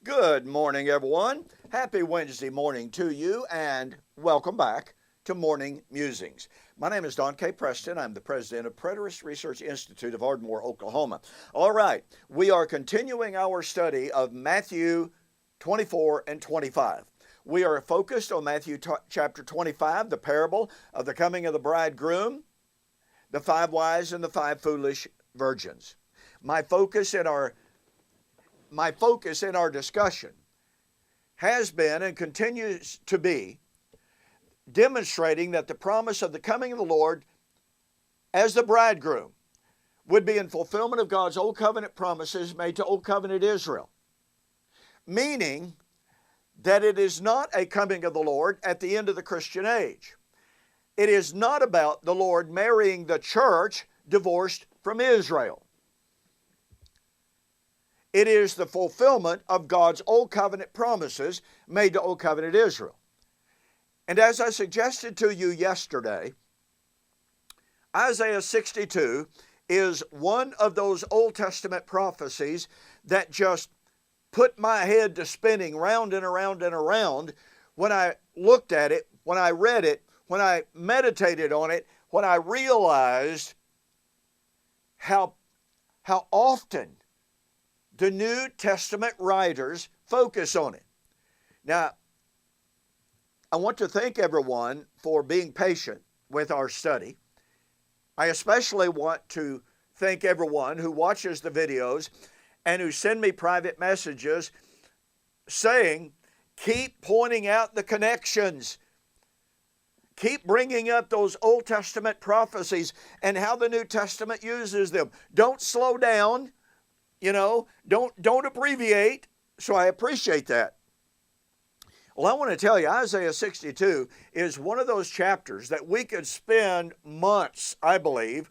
Good morning, everyone. Happy Wednesday morning to you, and welcome back to Morning Musings. My name is Don K. Preston. I'm the president of Preterist Research Institute of Ardmore, Oklahoma. All right, we are continuing our study of Matthew 24 and 25. We are focused on Matthew chapter 25, the parable of the coming of the bridegroom, the 5 wise and the 5 foolish virgins. My focus in our discussion has been and continues to be demonstrating that the promise of the coming of the Lord as the bridegroom would be in fulfillment of God's Old Covenant promises made to Old Covenant Israel. Meaning that it is not a coming of the Lord at the end of the Christian age. It is not about the Lord marrying the church divorced from Israel. It is the fulfillment of God's Old Covenant promises made to Old Covenant Israel. And as I suggested to you yesterday, Isaiah 62 is one of those Old Testament prophecies that just put my head to spinning round and around and around when I looked at it, when I read it, when I meditated on it, when I realized how often the New Testament writers focus on it. Now, I want to thank everyone for being patient with our study. I especially want to thank everyone who watches the videos and who send me private messages saying, keep pointing out the connections. Keep bringing up those Old Testament prophecies and how the New Testament uses them. Don't slow down. Don't abbreviate. So I appreciate that. Well, I want to tell you, Isaiah 62 is one of those chapters that we could spend months, I believe,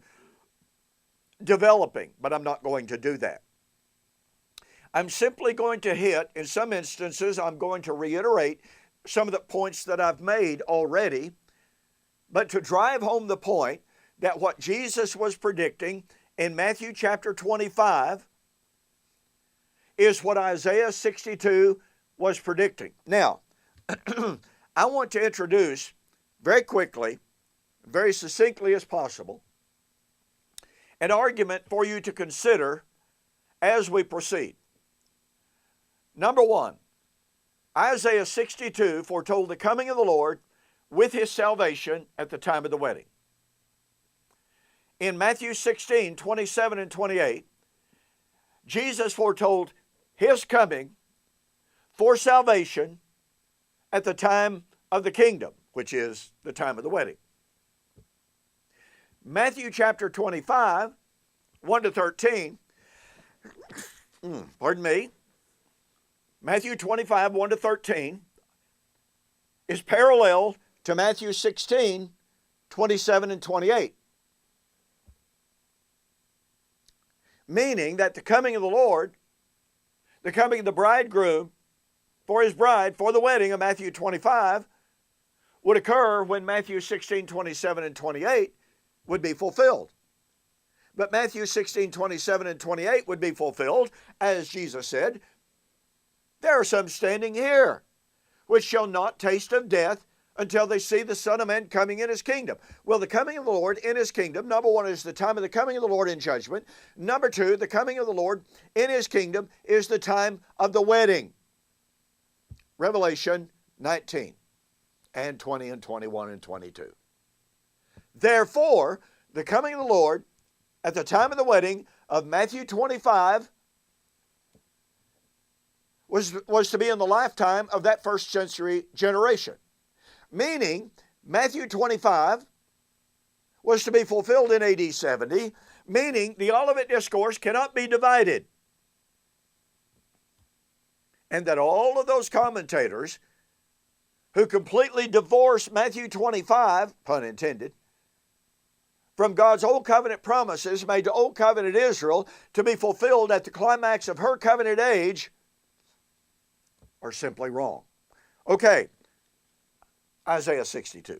developing, but I'm not going to do that. I'm simply going to hit, in some instances, I'm going to reiterate some of the points that I've made already, but to drive home the point that what Jesus was predicting in Matthew chapter 25 is what Isaiah 62 was predicting. Now, I want to introduce very quickly, very succinctly as possible, an argument for you to consider as we proceed. Number one, Isaiah 62 foretold the coming of the Lord with his salvation at the time of the wedding. In Matthew 16, 27 and 28, Jesus foretold his coming for salvation at the time of the kingdom, which is the time of the wedding. Matthew chapter 25, 1 to 13, Matthew 25, 1 to 13 is parallel to Matthew 16, 27 and 28. Meaning that the coming of the Lord, the coming of the bridegroom for his bride, for the wedding of Matthew 25, would occur when Matthew 16, 27 and 28 would be fulfilled. But Matthew 16, 27 and 28 would be fulfilled, as Jesus said, there are some standing here, which shall not taste of death until they see the Son of Man coming in his kingdom. Well, the coming of the Lord in his kingdom, number one, is the time of the coming of the Lord in judgment. Number two, the coming of the Lord in his kingdom is the time of the wedding. Revelation 19 and 20 and 21 and 22. Therefore, the coming of the Lord at the time of the wedding of Matthew 25 was to be in the lifetime of that first century generation. Meaning, Matthew 25 was to be fulfilled in AD 70, meaning the Olivet Discourse cannot be divided. And that all of those commentators who completely divorce Matthew 25, pun intended, from God's Old Covenant promises made to Old Covenant Israel to be fulfilled at the climax of her covenant age are simply wrong. Okay, Isaiah 62.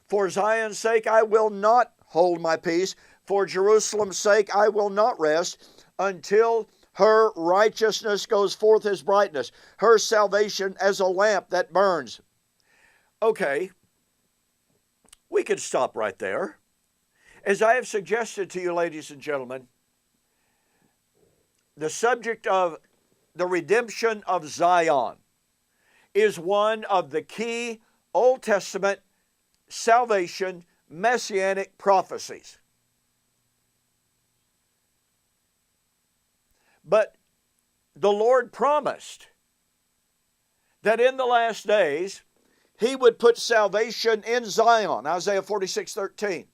For Zion's sake I will not hold my peace. For Jerusalem's sake I will not rest until Her righteousness goes forth as brightness. Her salvation as a lamp that burns. Okay, we could stop right there. As I have suggested to you, ladies and gentlemen, the subject of the redemption of Zion is one of the key Old Testament salvation messianic prophecies. But the Lord promised that in the last days He would put salvation in Zion, Isaiah 46:13.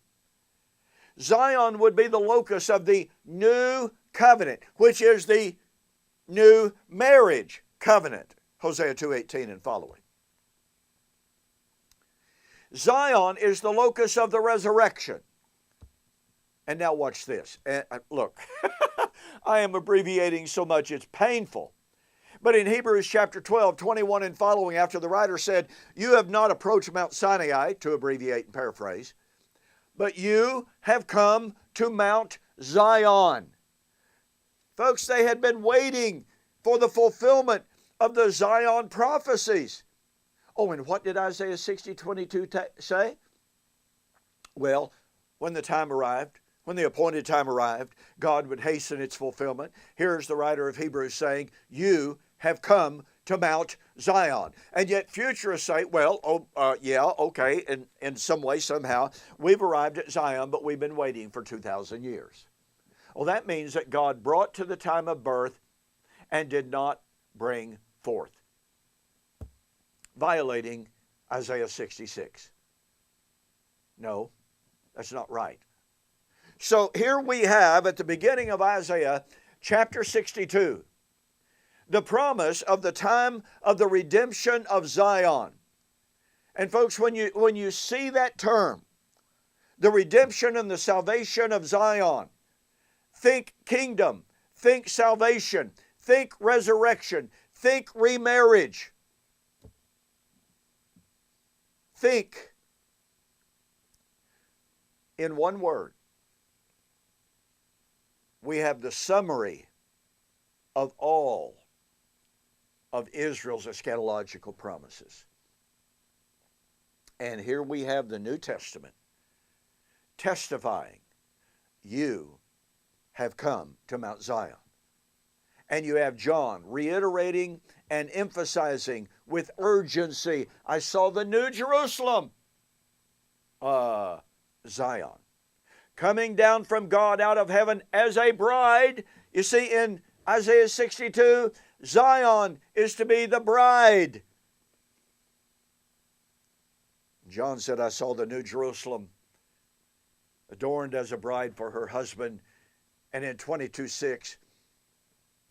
Zion would be the locus of the new covenant, which is the new marriage covenant, Hosea 2:18 and following. Zion is the locus of the resurrection. And now watch this. Look, I am abbreviating so much it's painful. But in Hebrews chapter 12, 21 and following, after the writer said, "You have not approached Mount Sinai," to abbreviate and paraphrase, "but you have come to Mount Zion." Folks, they had been waiting for the fulfillment of the Zion prophecies. Oh, and what did Isaiah 60:22 say? Well, when the time arrived, when the appointed time arrived, God would hasten its fulfillment. Here's the writer of Hebrews saying, "You have come to Mount Zion." And yet futurists say, well, okay, in some way, somehow, we've arrived at Zion, but we've been waiting for 2,000 years. Well, that means that God brought to the time of birth and did not bring forth, violating Isaiah 66. No, that's not right. So here we have at the beginning of Isaiah chapter 62, the promise of the time of the redemption of Zion. And folks, when you see that term, the redemption and the salvation of Zion, think kingdom, think salvation, think resurrection, think remarriage. Think in one word. We have the summary of all of Israel's eschatological promises. And here we have the New Testament testifying, you have come to Mount Zion. And you have John reiterating and emphasizing with urgency, I saw the New Jerusalem, Zion, coming down from God out of heaven as a bride. You see, in Isaiah 62, Zion is to be the bride. John said, I saw the New Jerusalem adorned as a bride for her husband. And in 22:6,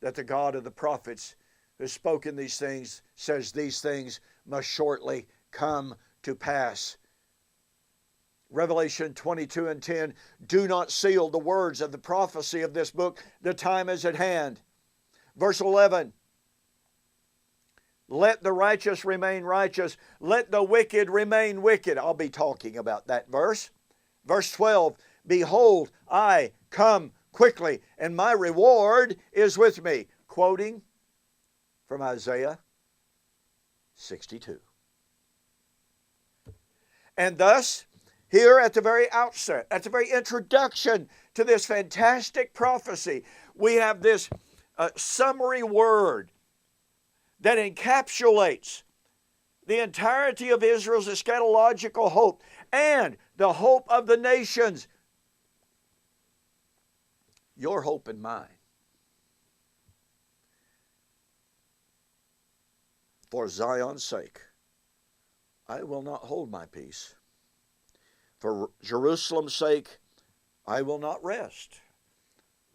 that the God of the prophets who has spoken these things says these things must shortly come to pass. Revelation 22:10, do not seal the words of the prophecy of this book. The time is at hand. Verse 11, let the righteous remain righteous. Let the wicked remain wicked. I'll be talking about that verse. Verse 12, behold, I come quickly, and my reward is with me. Quoting from Isaiah 62. And thus, here at the very outset, at the very introduction to this fantastic prophecy, we have this summary word that encapsulates the entirety of Israel's eschatological hope and the hope of the nations. Your hope and mine. For Zion's sake, I will not hold my peace. For Jerusalem's sake, I will not rest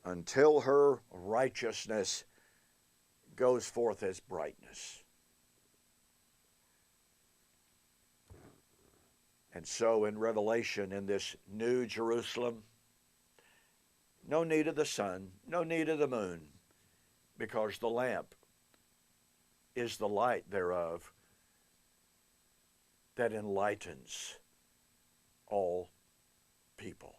until her righteousness goes forth as brightness. And so in Revelation, in this new Jerusalem, no need of the sun, no need of the moon, because the lamp is the light thereof that enlightens all people.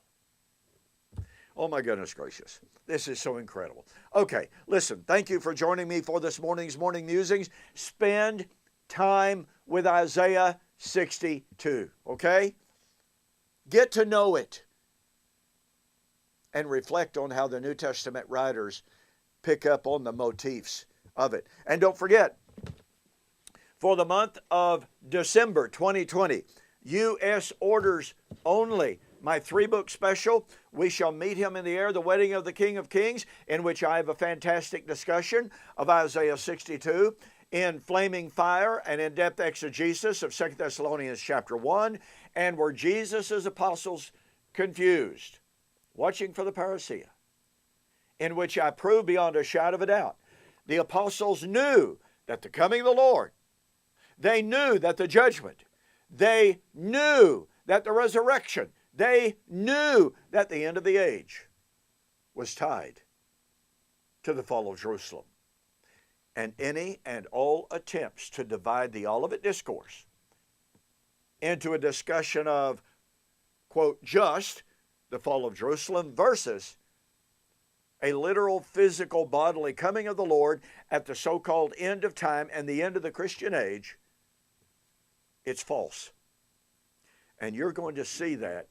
Oh my goodness gracious. This is so incredible. Okay, listen, thank you for joining me for this morning's morning musings. Spend time with Isaiah 62, okay? Get to know it and reflect on how the New Testament writers pick up on the motifs of it. And don't forget, for the month of December 2020, U.S. orders only, my 3-book special, We Shall Meet Him in the Air, The Wedding of the King of Kings, in which I have a fantastic discussion of Isaiah 62, in flaming fire and in-depth exegesis of 2 Thessalonians chapter 1, and were Jesus' apostles confused, watching for the parousia, in which I prove beyond a shadow of a doubt, the apostles knew that the coming of the Lord, they knew that the judgment, they knew that the resurrection, they knew that the end of the age was tied to the fall of Jerusalem. And any and all attempts to divide the Olivet Discourse into a discussion of, quote, just the fall of Jerusalem versus a literal, physical, bodily coming of the Lord at the so-called end of time and the end of the Christian age, it's false. And you're going to see that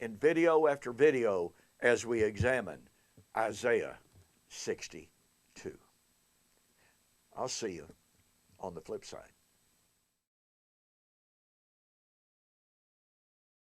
in video after video as we examine Isaiah 62. I'll see you on the flip side.